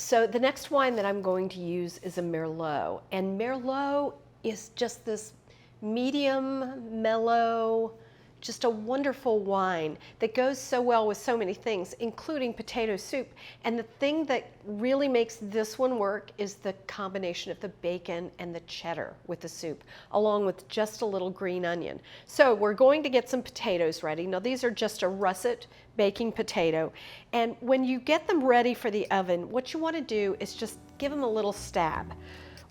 So the next wine that I'm going to use is a Merlot. And Merlot is just this medium, mellow, just a wonderful wine that goes so well with so many things, including potato soup. And the thing that really makes this one work is the combination of the bacon and the cheddar with the soup, along with just a little green onion. So we're going to get some potatoes ready. Now these are just a russet baking potato. And when you get them ready for the oven, what you want to do is just give them a little stab.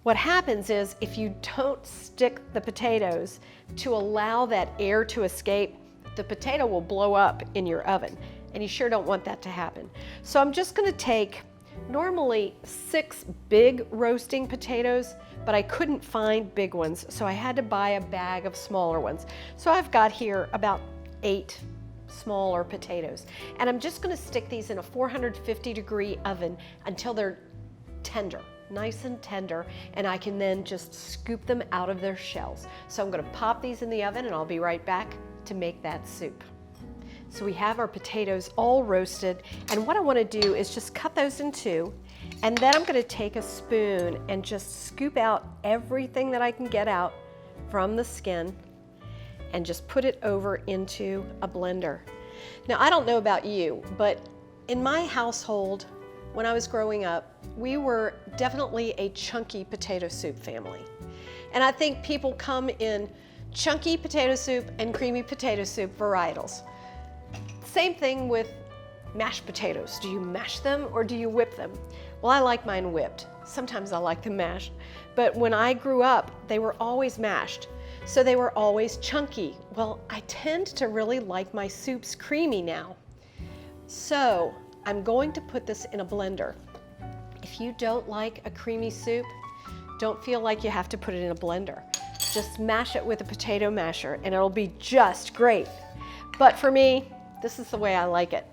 What happens is if you don't stick the potatoes to allow that air to escape, the potato will blow up in your oven, and you sure don't want that to happen. So I'm just going to take normally 6 big roasting potatoes, but I couldn't find big ones, so I had to buy a bag of smaller ones. So I've got here about 8 smaller potatoes, and I'm just going to stick these in a 450-degree oven until they're tender. Nice and tender, and I can then just scoop them out of their shells. So I'm going to pop these in the oven and I'll be right back to make that soup. So we have our potatoes all roasted, and what I want to do is just cut those in 2, and then I'm going to take a spoon and just scoop out everything that I can get out from the skin and just put it over into a blender. Now I don't know about you, but in my household, when I was growing up, we were definitely a chunky potato soup family. And I think people come in chunky potato soup and creamy potato soup varietals. Same thing with mashed potatoes. Do you mash them or do you whip them? Well, I like mine whipped. Sometimes I like them mashed. But when I grew up, they were always mashed. So they were always chunky. Well, I tend to really like my soups creamy now. So I'm going to put this in a blender. If you don't like a creamy soup, don't feel like you have to put it in a blender. Just mash it with a potato masher and it'll be just great. But for me, this is the way I like it.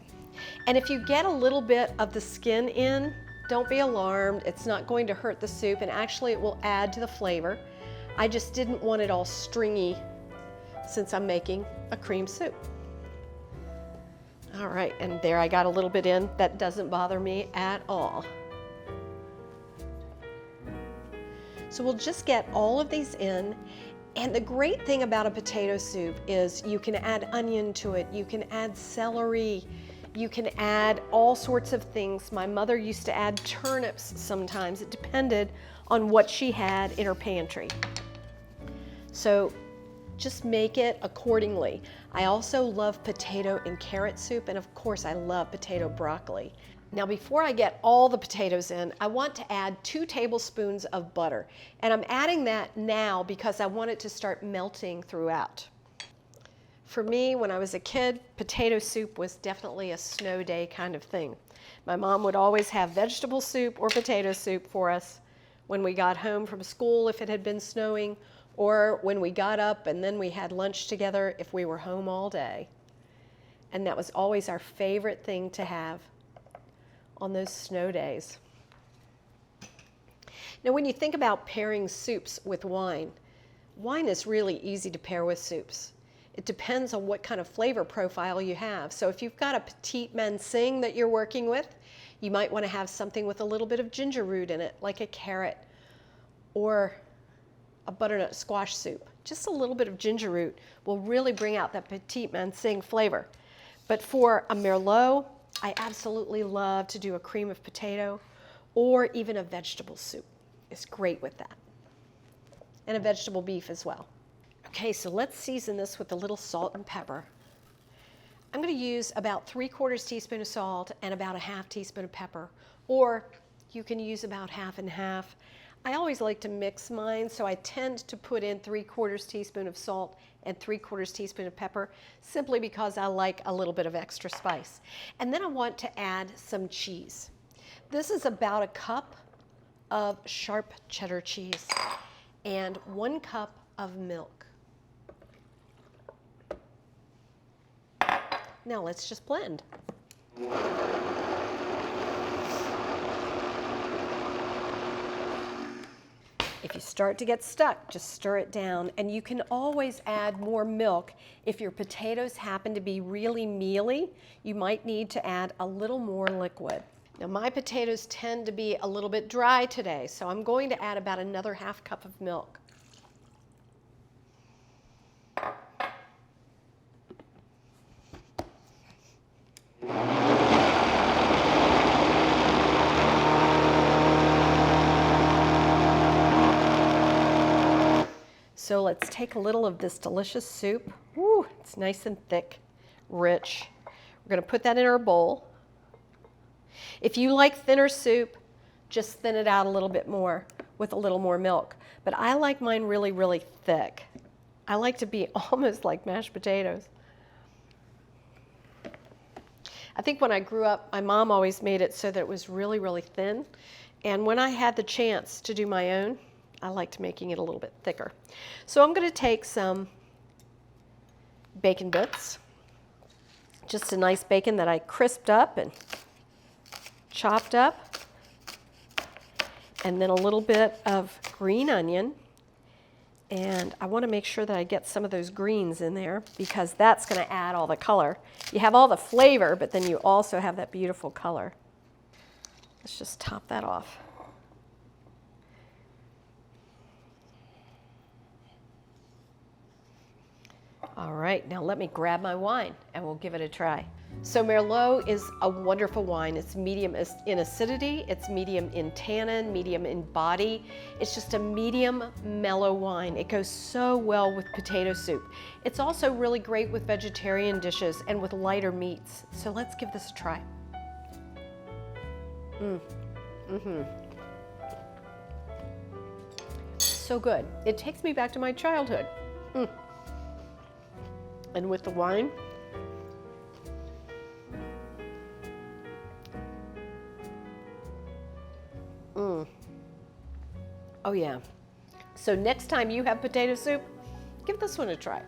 And if you get a little bit of the skin in, don't be alarmed. It's not going to hurt the soup, and actually it will add to the flavor. I just didn't want it all stringy since I'm making a cream soup. All right, and there I got a little bit in. That doesn't bother me at all. So we'll just get all of these in. And the great thing about a potato soup is you can add onion to it, you can add celery, you can add all sorts of things. My mother used to add turnips sometimes. It depended on what she had in her pantry. So just make it accordingly. I also love potato and carrot soup, and of course I love potato broccoli. Now before I get all the potatoes in, I want to add 2 tablespoons of butter. And I'm adding that now because I want it to start melting throughout. For me, when I was a kid, potato soup was definitely a snow day kind of thing. My mom would always have vegetable soup or potato soup for us when we got home from school if it had been snowing, or when we got up and then we had lunch together if we were home all day. And that was always our favorite thing to have on those snow days. Now when you think about pairing soups with wine, wine is really easy to pair with soups. It depends on what kind of flavor profile you have. So if you've got a Petite Manseng that you're working with, you might want to have something with a little bit of ginger root in it, like a carrot or a butternut squash soup. Just a little bit of ginger root will really bring out that Petite Manseng flavor. But for a Merlot, I absolutely love to do a cream of potato or even a vegetable soup. It's great with that. And a vegetable beef as well. Okay, so let's season this with a little salt and pepper. I'm going to use about 3/4 teaspoon of salt and about a 1/2 teaspoon of pepper, or you can use about half and half. I always like to mix mine, so I tend to put in 3/4 teaspoon of salt and 3/4 teaspoon of pepper, simply because I like a little bit of extra spice. And then I want to add some cheese. This is about 1 cup of sharp cheddar cheese and 1 cup of milk. Now let's just blend. If you start to get stuck, just stir it down, and you can always add more milk. If your potatoes happen to be really mealy, you might need to add a little more liquid. Now my potatoes tend to be a little bit dry today, so I'm going to add about another half cup of milk. So let's take a little of this delicious soup. Woo, it's nice and thick, rich. We're going to put that in our bowl. If you like thinner soup, just thin it out a little bit more with a little more milk. But I like mine really, really thick. I like to be almost like mashed potatoes. I think when I grew up, my mom always made it so that it was really, really thin. And when I had the chance to do my own, I liked making it a little bit thicker. So I'm going to take some bacon bits, just a nice bacon that I crisped up and chopped up, and then a little bit of green onion. And I want to make sure that I get some of those greens in there because that's going to add all the color. You have all the flavor, but then you also have that beautiful color. Let's just top that off. All right, now let me grab my wine and we'll give it a try. So Merlot is a wonderful wine. It's medium in acidity, it's medium in tannin, medium in body. It's just a medium mellow wine. It goes so well with potato soup. It's also really great with vegetarian dishes and with lighter meats. So let's give this a try. So good. It takes me back to my childhood. And with the wine, oh yeah. So next time you have potato soup, give this one a try.